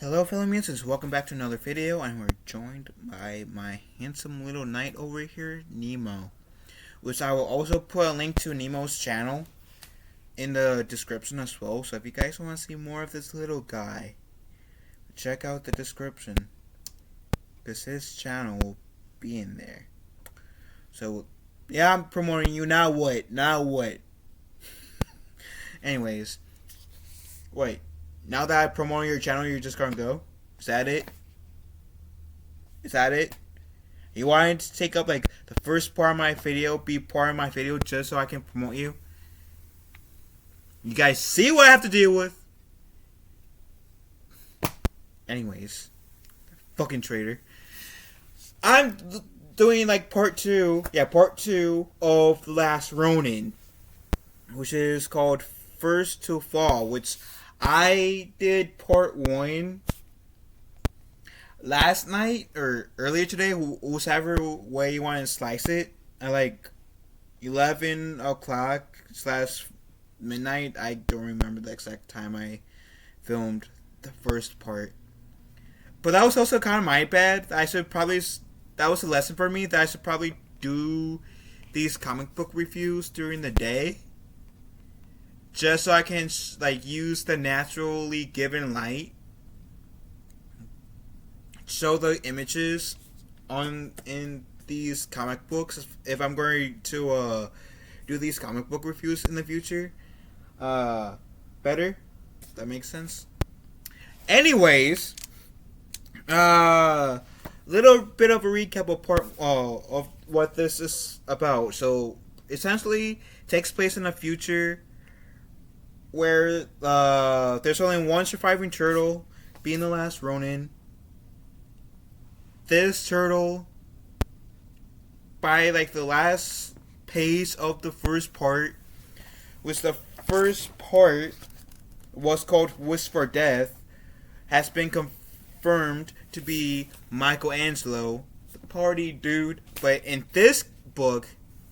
Hello fellow mutants, welcome back to another video, and we're joined by my handsome little knight over here, Nemo. Which I will also put a link to Nemo's channel in the description as well, so if you guys want to see more of this little guy, check out the description, because his channel will be in there. So, yeah, I'm promoting you, now what? Now what? Anyways, wait. Now that I promoted your channel, you're just gonna go? Is that it? Is that it? You wanted to take up like the first part of my video, be part of my video just so I can promote you? You guys see what I have to deal with? Anyways, fucking traitor. I'm doing like part two of The Last Ronin, which is called First to Fall, which I did part one last night or earlier today, whichever way you want to slice it, at like 11 o'clock / midnight. I don't remember the exact time I filmed the first part. But that was also kind of my bad. That was a lesson for me that I should probably do these comic book reviews during the day, just so I can like use the naturally given light, show the images in these comic books if I'm going to do these comic book reviews in the future. Better. That makes sense. Anyways, little bit of a recap of part of what this is about. So essentially, takes place in the future, where there's only one surviving turtle, being the last Ronin. This turtle, by like the last page of the first part, which the first part was called Wish for Death, has been confirmed to be Michelangelo, the party dude. But in this book,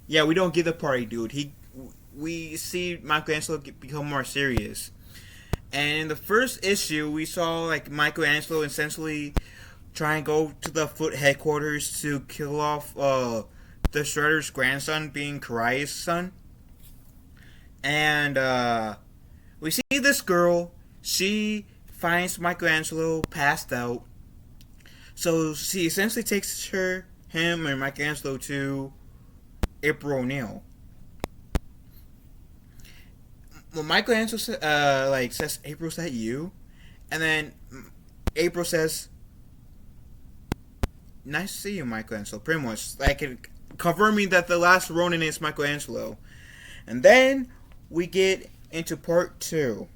yeah, we don't get the party dude. We see Michelangelo become more serious. And in the first issue, we saw like Michelangelo essentially try and go to the Foot headquarters to kill off the Shredder's grandson, being Karai's son. And we see this girl. She finds Michelangelo passed out. So she essentially takes him and Michelangelo to April O'Neil. When Michelangelo says, "April, is that you?" And then April says, "Nice to see you, Michelangelo." Pretty much, like, confirming that the last Ronin is Michelangelo. And then we get into part two,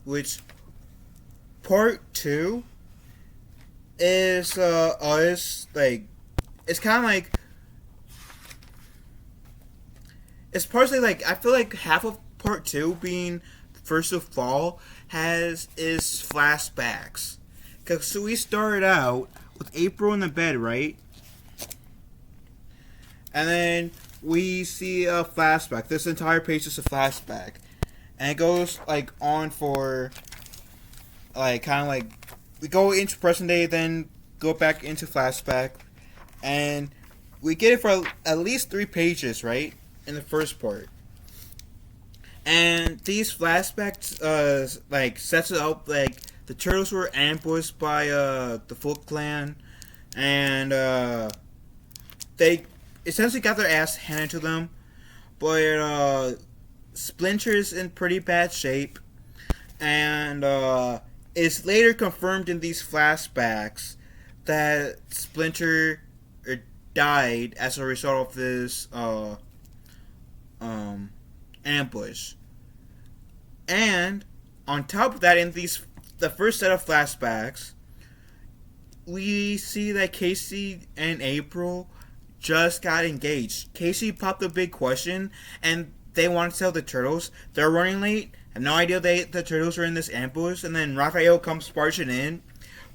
which part two is like, it's kind of like, it's partially like, I feel like half of part two, being First of Fall, is flashbacks. Cause so we started out with April in the bed, right? And then we see a flashback. This entire page is a flashback, and it goes like on for like kind of like, we go into present day, then go back into flashback, and we get it for at least 3 pages, right? In the first part. And these flashbacks like sets it up like the turtles were ambushed by the Foot Clan, and they essentially got their ass handed to them. But Splinter's in pretty bad shape, and it's later confirmed in these flashbacks that Splinter died as a result of this ambush. And on top of that, in the first set of flashbacks, we see that Casey and April just got engaged. Casey popped a big question, and they want to tell the turtles. They're running late, have no idea the turtles are in this ambush, and then Raphael comes barging in,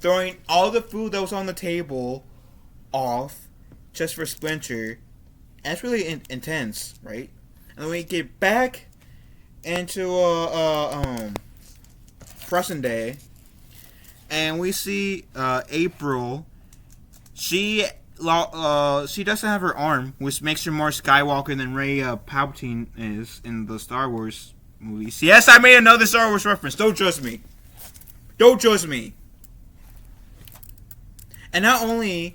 throwing all the food that was on the table off just for Splinter. And it's really intense, right? And then we get back into present day, and we see April. She doesn't have her arm, which makes her more Skywalker than Rey Palpatine is in the Star Wars movies. Yes, I made another Star Wars reference. Don't judge me. Don't judge me. And not only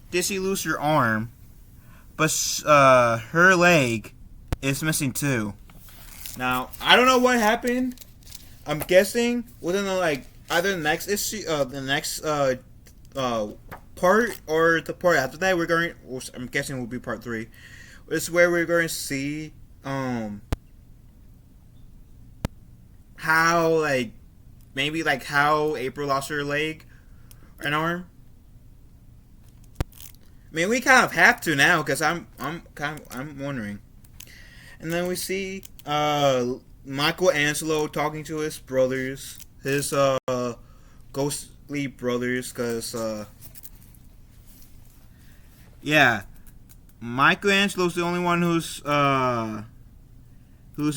did she lose her arm, but her leg is missing too. Now, I don't know what happened. I'm guessing within either the next issue, the next part, or the part after that, I'm guessing will be part 3. It's where we're going to see how maybe how April lost her leg and arm. I mean, we kind of have to now because I'm wondering. And then we see Michelangelo talking to his brothers, his ghostly brothers, because yeah, Michelangelo's the only one who's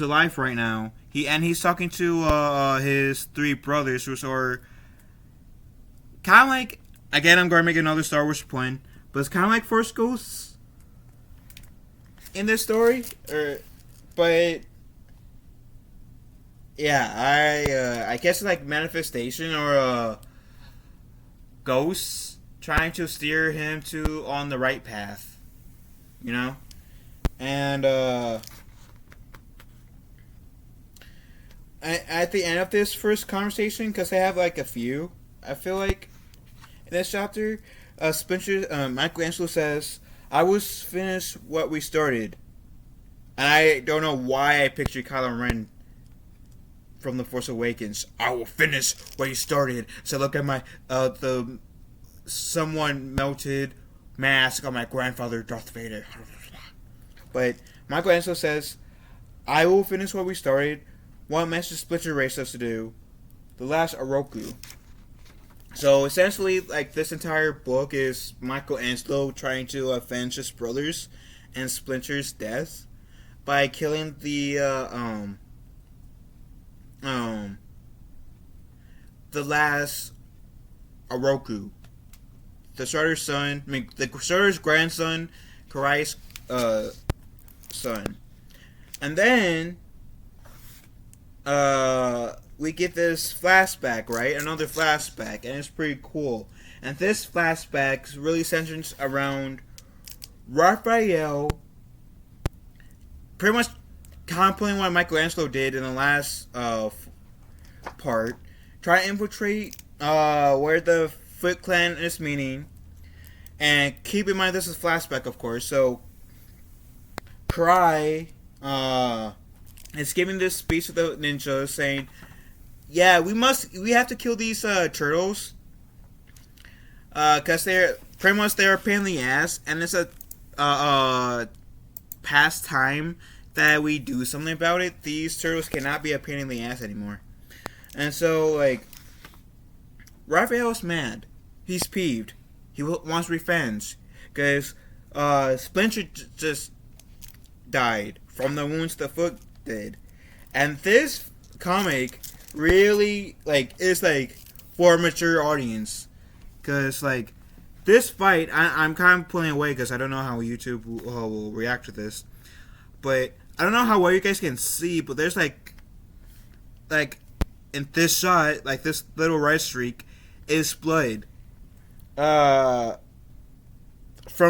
alive right now. He's talking to his 3 brothers, which are kind of like, again, I'm going to make another Star Wars point, but it's kind of like Force Ghosts in this story, but yeah, I guess like manifestation or ghosts trying to steer him on the right path, you know, and at the end of this first conversation, because I have a few, I feel like in this chapter, Michelangelo says, "I was finished what we started." And I don't know why I picture Kylo Ren from The Force Awakens. "I will finish what you started." So look at my the someone melted mask on my grandfather, Darth Vader. But Michelangelo says, "I will finish what we started. What Master Splinter raised us to do. The last Oroku." So essentially, this entire book is Michelangelo trying to avenge his brothers and Splinter's death by killing the last Oroku, the Starter's grandson, Karai's son, and then we get this flashback, right? Another flashback, and it's pretty cool. And this flashback really centers around Raphael, pretty much contemplating what Michelangelo did in the last part, try to infiltrate where the Foot Clan is meeting, and keep in mind this is flashback, of course. So Karai is giving this speech to the ninjas, saying, "Yeah, we have to kill these turtles, because they're a pain in the ass, and it's a past time that we do something about it. These turtles cannot be a pain in the ass anymore." And so, Raphael's mad. He's peeved. He wants revenge. Because Splinter just died from the wounds the Foot did. And this comic really, is, for a mature audience. Because, this fight, I'm kind of pulling away because I don't know how YouTube will react to this. But I don't know how well you guys can see, but there's in this shot, this little red streak is blood from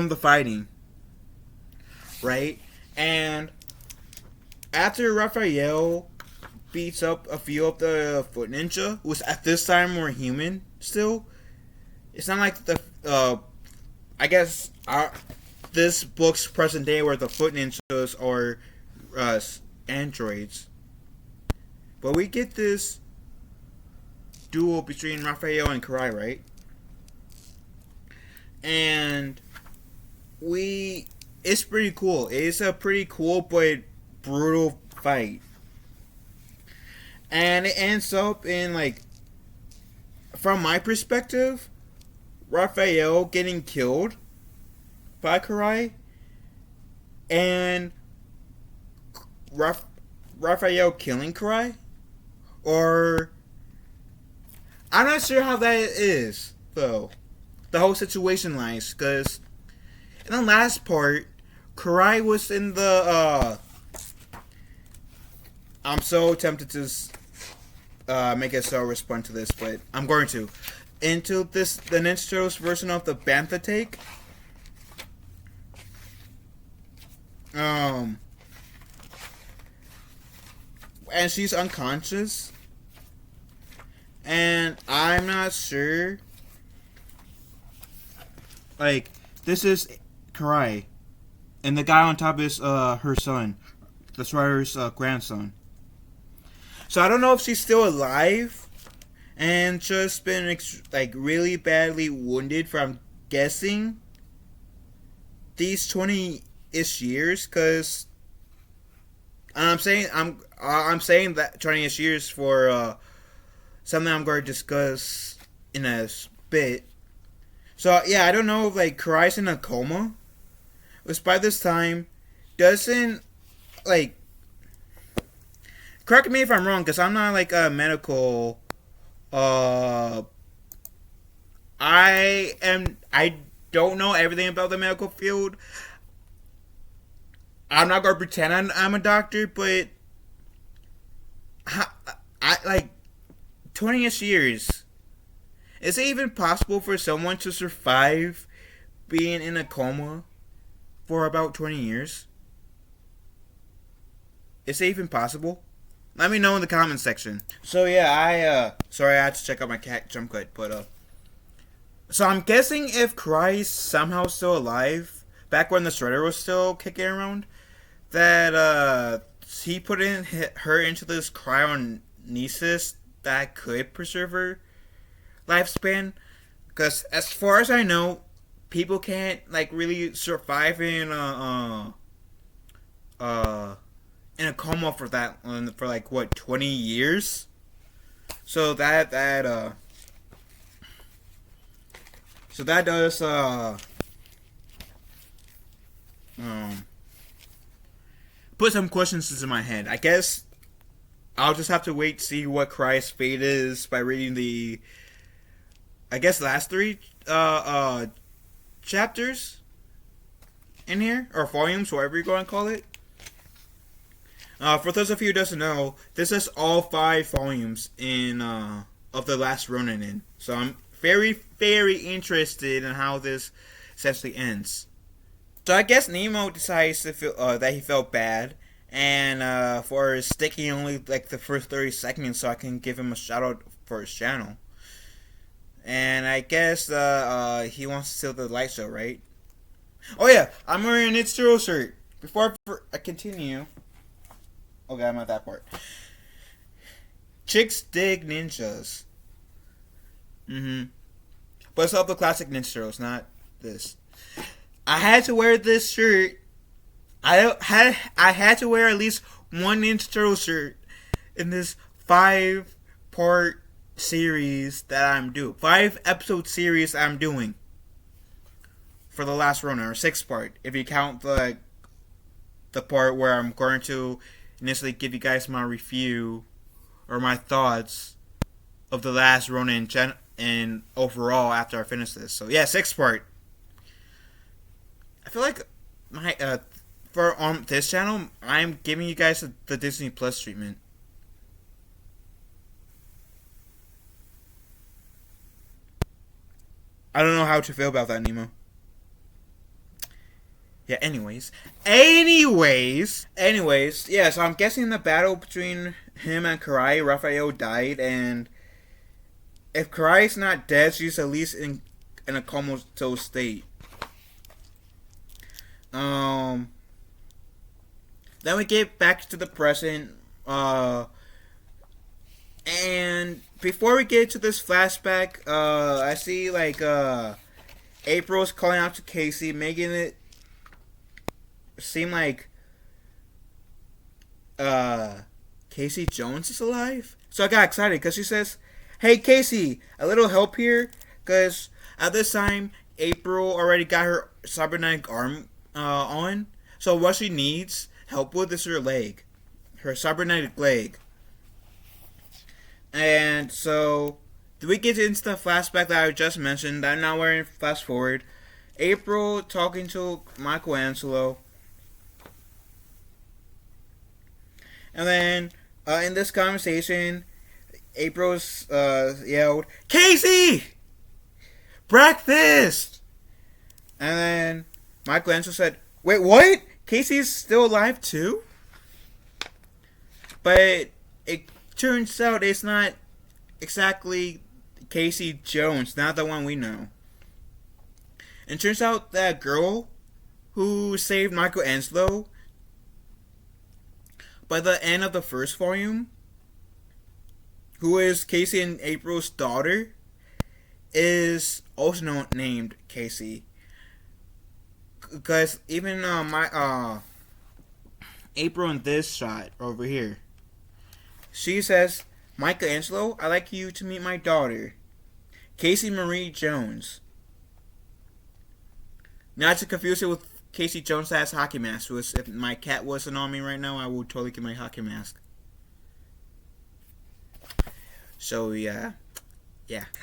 the fighting, right? And after Raphael beats up a few of the Foot Ninja, who's at this time more human still, it's not like I guess this book's present day where the Foot Ninjas are androids. But we get this duel between Raphael and Karai, right? And it's pretty cool. It's a pretty cool but brutal fight. And it ends up in, from my perspective, Raphael getting killed by Karai, and Raphael killing Karai, or I'm not sure how that is though. The whole situation lies because in the last part, Karai was in the. I'm so tempted to make a so respond to this, but I'm going to. Into this, the Ninja Turtles version of the Bantha take. And she's unconscious. And I'm not sure. Like, this is Karai. And the guy on top is her son. The Shredder's grandson. So I don't know if she's still alive and just been like really badly wounded from guessing these 20-ish years, because I'm saying that 20-ish years for something I'm going to discuss in a bit. So yeah, I don't know if like Karai's in a coma, which by this time doesn't like. Correct me if I'm wrong, because I'm not like a medical. I don't know everything about the medical field. I'm not gonna pretend I'm a doctor, but I like 20-ish years. Is it even possible for someone to survive being in a coma for about 20 years? Is it even possible? Let me know in the comments section. So yeah, sorry I had to check out my cat jump cut, but so I'm guessing if Karai's somehow still alive, back when the Shredder was still kicking around, that he put her into this cryonesis that could preserve her lifespan. Because as far as I know, people can't like really survive in a coma for that for like what 20 years. So that does put some questions into my head. I guess I'll just have to wait to see what Karai's fate is by reading the last 3 chapters in here, or volumes, whatever you're going to call it. For those of you who doesn't know, this is all 5 volumes in of the last Ronin in. So I'm very, very interested in how this essentially ends. So I guess Nemo decides to feel that he felt bad, and for sticking only like the first 30 seconds, so I can give him a shout out for his channel. And I guess he wants to steal the light show, right? Oh yeah, I'm wearing an It's Zero shirt. Before I continue. Okay, I'm at that part. Chicks dig ninjas. But it's all the classic Ninja Turtles, not this. I had to wear this shirt. I had to wear at least one Ninja Turtle shirt in this 5-part series that I'm doing. 5-episode series I'm doing for the last Ronin, or 6-part if you count the part where I'm going to initially give you guys my review or my thoughts of the last Ronin and overall after I finish this. So yeah, 6-part. I feel like my for on this channel, I'm giving you guys the Disney Plus treatment. I don't know how to feel about that, Nemo. Yeah, anyways, yeah, so I'm guessing the battle between him and Karai, Raphael died, and if Karai's not dead, she's at least in a comatose state. Then we get back to the present, and before we get to this flashback, I see, like, April's calling out to Casey, making it seem like Casey Jones is alive. So I got excited because she says, "Hey Casey, a little help here," because at this time April already got her cybernetic arm on. So what she needs help with is her leg, her cybernetic leg. And so we get into the flashback that I just mentioned. I'm not wearing flash forward. April talking to Michelangelo. And then in this conversation, April's yelled, "Casey! Breakfast!" And then Michelangelo said, "Wait, what? Casey's still alive too?" But it turns out it's not exactly Casey Jones, not the one we know. And it turns out that girl who saved Michelangelo by the end of the first volume, who is Casey and April's daughter, is also named Casey. Because even April in this shot over here, she says, "Michelangelo, I'd like you to meet my daughter, Casey Marie Jones." Not to confuse it with Casey Jones that has hockey mask. Which, if my cat wasn't on me right now, I would totally get my hockey mask. So yeah.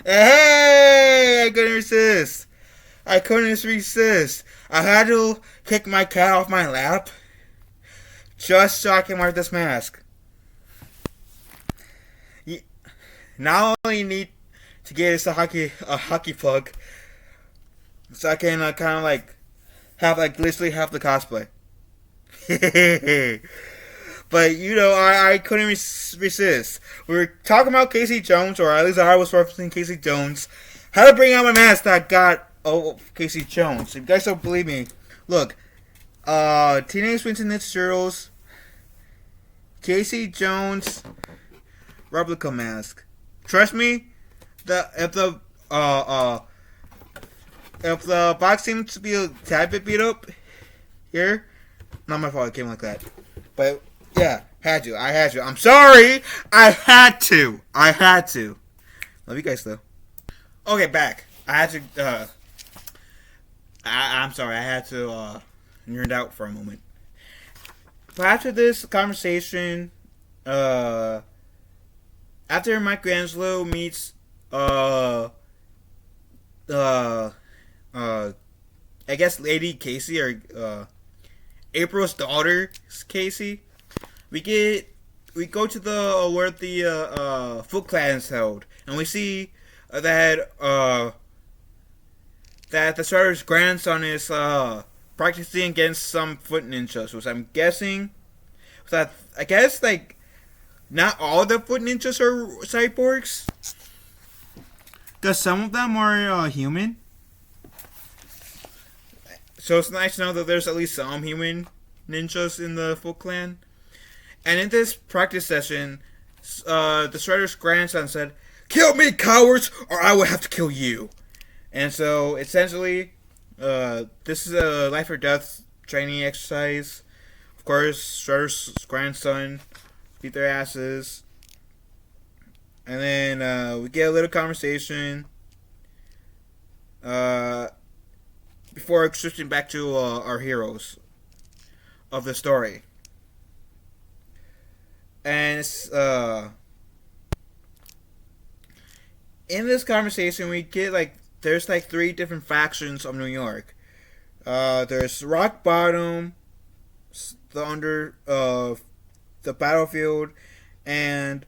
Hey! I couldn't resist. I had to kick my cat off my lap just so I can wear this mask. Now all you need to get is a hockey plug, so I can kind of like have like literally half the cosplay. But I couldn't resist. We were talking about Casey Jones, or at least I was referencing Casey Jones. How to bring out my mask that got Casey Jones. If you guys don't believe me, look. Teenage Mutant Ninja Turtles, Casey Jones replica mask. Trust me, if the box seems to be a tad bit beat up here, not my fault. It came like that, but yeah, I had to. I'm sorry, I had to. Love you guys though. Okay, back. I had to. I'm sorry. I had to nerd out for a moment. But after this conversation, after Michelangelo meets I guess Lady Casey, or April's daughter Casey, we go to where the Foot Clan is held, and we see that the Shredder's grandson is practicing against some foot ninjas, which I'm guessing that like not all the foot ninjas are cyborgs, because some of them are human. So it's nice to know that there's at least some human ninjas in the Foot Clan. And in this practice session, the Shredder's grandson said, "Kill me, cowards, or I will have to kill you." And so, essentially, this is a life or death training exercise. Of course, Shredder's grandson beat their asses. And then we get a little conversation before switching back to our heroes of the story. And in this conversation, we get there's three different factions of New York. There's Rock Bottom, the battlefield, and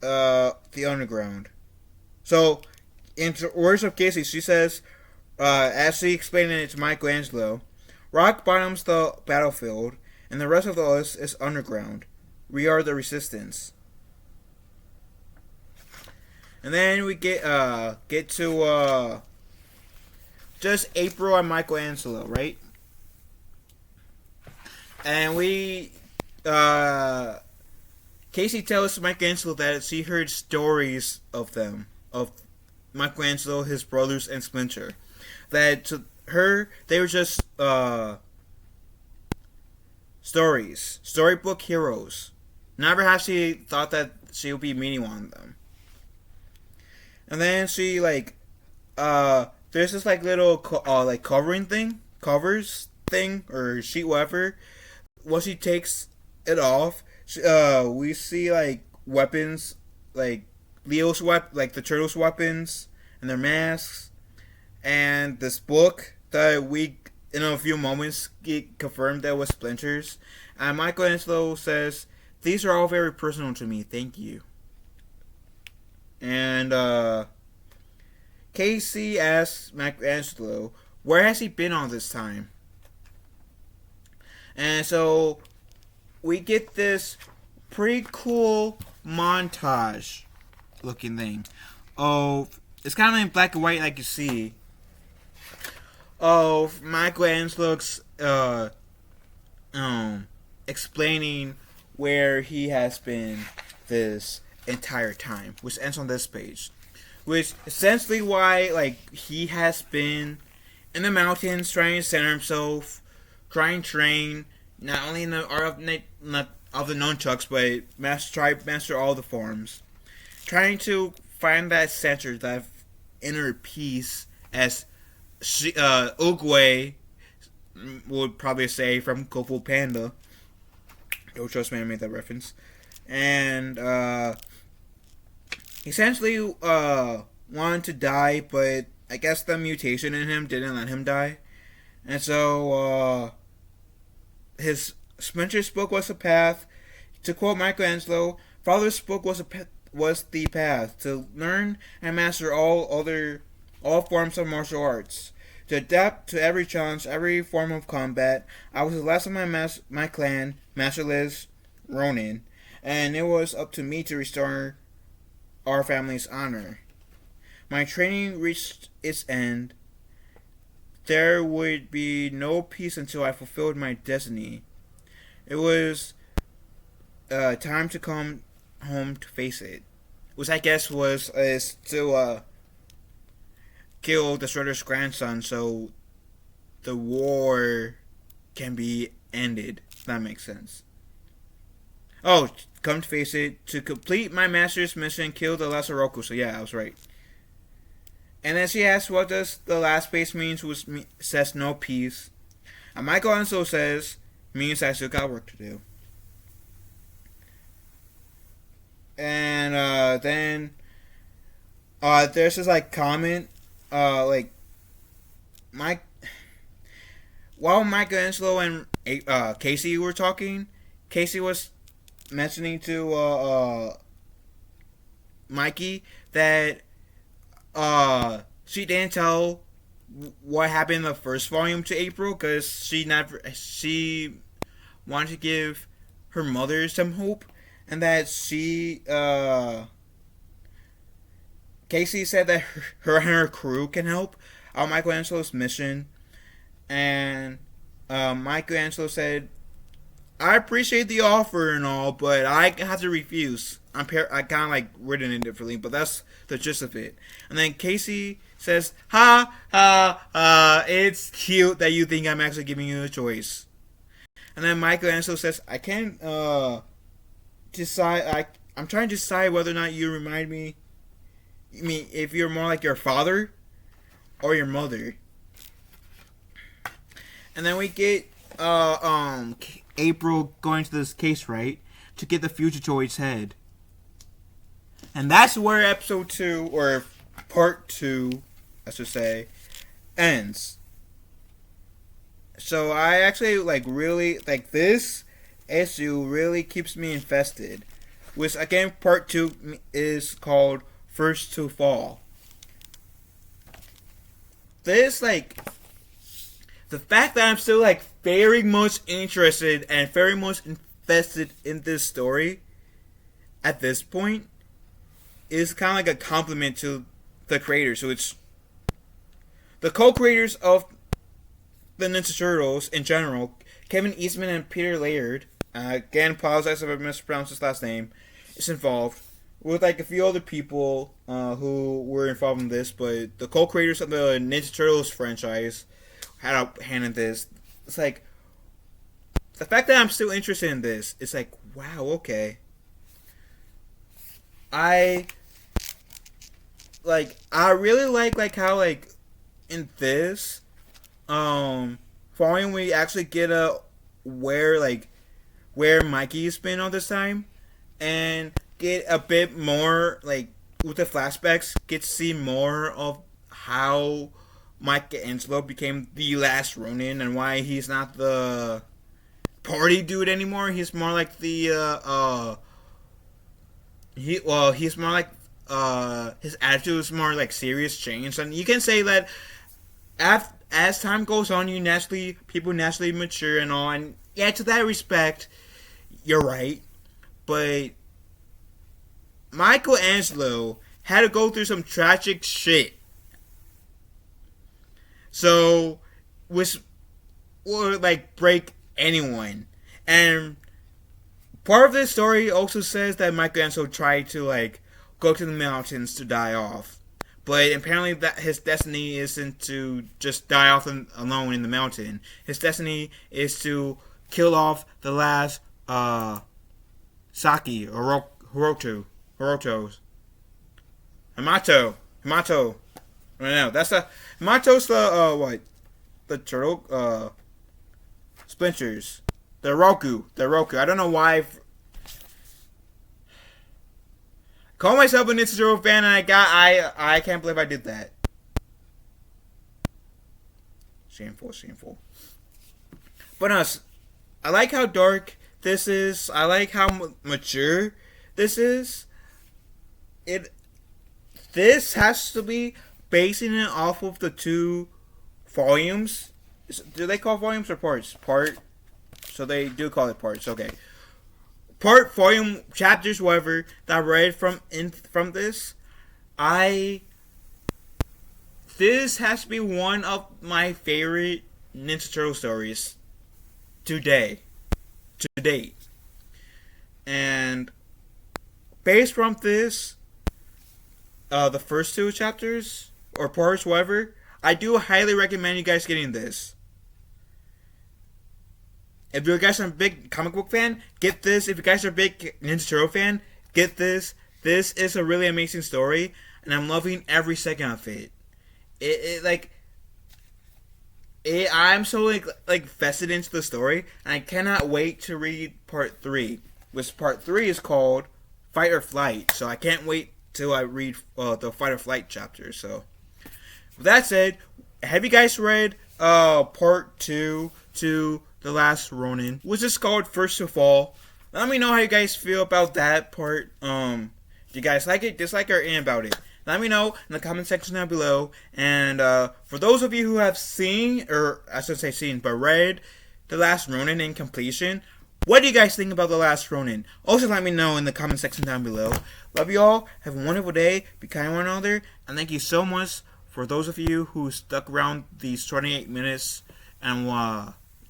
the underground. So, in words of Casey, she says, as she explained it to Michelangelo, Rock Bottom's the battlefield, and the rest of us is underground. We are the resistance. And then we get to just April and Michelangelo, right? And Casey tells Michelangelo that she heard stories of them, of Michelangelo, his brothers, and Splinter. That to her, they were just stories, storybook heroes. Never has she thought that she would be meeting one of them. And then she there's this little covers thing or sheet, whatever. Once she takes it off, we see weapons like the turtles' weapons and their masks, and this book that we in a few moments get confirmed that was Splinters. And Michelangelo says, "These are all very personal to me. Thank you." And Casey asks Michelangelo, "Where has he been all this time?" And so we get this pretty cool montage looking thing. Oh, it's kind of in black and white, like you see. Of Michelangelo's explaining where he has been this entire time, which ends on this page. Which essentially why like he has been in the mountains trying to center himself, trying to train not only in the art of the nunchucks, but master all the forms, trying to find that center, that inner peace, as Oogway would probably say from Kung Fu Panda. Don't trust me, I made that reference. And essentially wanted to die, but I guess the mutation in him didn't let him die. And so his Splinter's book was a path. To quote Michelangelo, Father's book was the path to learn and master all forms of martial arts. To adapt to every challenge, every form of combat. I was the last of my clan, masterless Ronin, and it was up to me to restore our family's honor. My training reached its end. There would be no peace until I fulfilled my destiny. It was time to come home to face it, which I guess is to kill the Shredder's grandson, so the war can be ended. If that makes sense. Oh, come to face it, to complete my master's mission, kill the last Oroku. So yeah, I was right. And then she asks, what does the last space means, which says no peace. And Michelangelo says, means I still got work to do. And then there's this like comment, while Michelangelo and Casey were talking, Casey was mentioning to Mikey that she didn't tell what happened in the first volume to April because she wanted to give her mother some hope, and that Casey said that her and her crew can help out Michelangelo's mission, and Michelangelo said, I appreciate the offer and all, but I have to refuse. I kind of like written it differently, but that's the gist of it. And then Casey says, it's cute that you think I'm actually giving you a choice. And then Michelangelo says, I can't decide. I'm trying to decide whether or not you remind me. I mean, if you're more like your father or your mother. And then we get April going to this case, right, to get the Fugitoid's head. And that's where episode 2, or part 2, I should say, ends. So I actually really this issue really keeps me invested. Which again, part 2 is called First to Fall. This the fact that I'm still very much interested and very much invested in this story at this point is kind of like a compliment to the creators. So it's the co-creators of the Ninja Turtles in general, Kevin Eastman and Peter Laird. Again, apologize if I mispronounced his last name. Is involved with a few other people who were involved in this, but the co-creators of the Ninja Turtles franchise had a hand in this. It's the fact that I'm still interested in this. It's wow, okay. I really like how in this following we actually get where Mikey's been all this time, and get a bit more with the flashbacks, get to see more of how Michelangelo became the last Ronin and why he's not the party dude anymore. He's more like the he's more like his attitude is more like serious change, and you can say that as time goes on, people naturally mature and all, and yeah, to that respect, you're right, but Michelangelo had to go through some tragic shit, so which would like break anyone, and part of this story also says that Michelangelo tried to like go to the mountains to die off, but apparently that his destiny isn't to just die off alone in the mountain. His destiny is to kill off the last Saki or Hiroto's. Hamato. I don't know. That's the Hamato's the what? The turtle splinters. The Roku. I don't know why. Call myself a Ninja Turtle fan, and I can't believe I did that. Shameful. But I like how dark this is. I like how mature this is. This has to be basing it off of the 2 volumes. Do they call volumes or parts? So they do call it parts. Okay. Volume, chapters, whatever, that I read from this. This has to be one of my favorite Ninja Turtle stories to date. And based from this, the first 2 chapters, or parts, whatever, I do highly recommend you guys getting this. If you guys are a big comic book fan, get this. If you guys are a big Ninja Turtle fan, get this. This is a really amazing story, and I'm loving every second of it. I'm so like vested into the story, and I cannot wait to read part 3. Which part 3 is called Fight or Flight. So I can't wait till I read the Fight or Flight chapter. So with that said, have you guys read part 2 to The Last Ronin, which is called First to Fall? Let me know how you guys feel about that part. Do you guys like it, dislike it, or in about it? Let me know in the comment section down below. And for those of you who have seen, or I should say seen, but read The Last Ronin in completion, what do you guys think about The Last Ronin? Also let me know in the comment section down below. Love you all. Have a wonderful day. Be kind to one another. And thank you so much for those of you who stuck around these 28 minutes and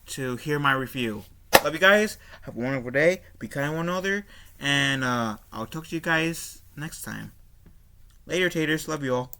to hear my review. Love you guys. Have a wonderful day. Be kind to one another. And I'll talk to you guys next time. Later, taters. Love you all.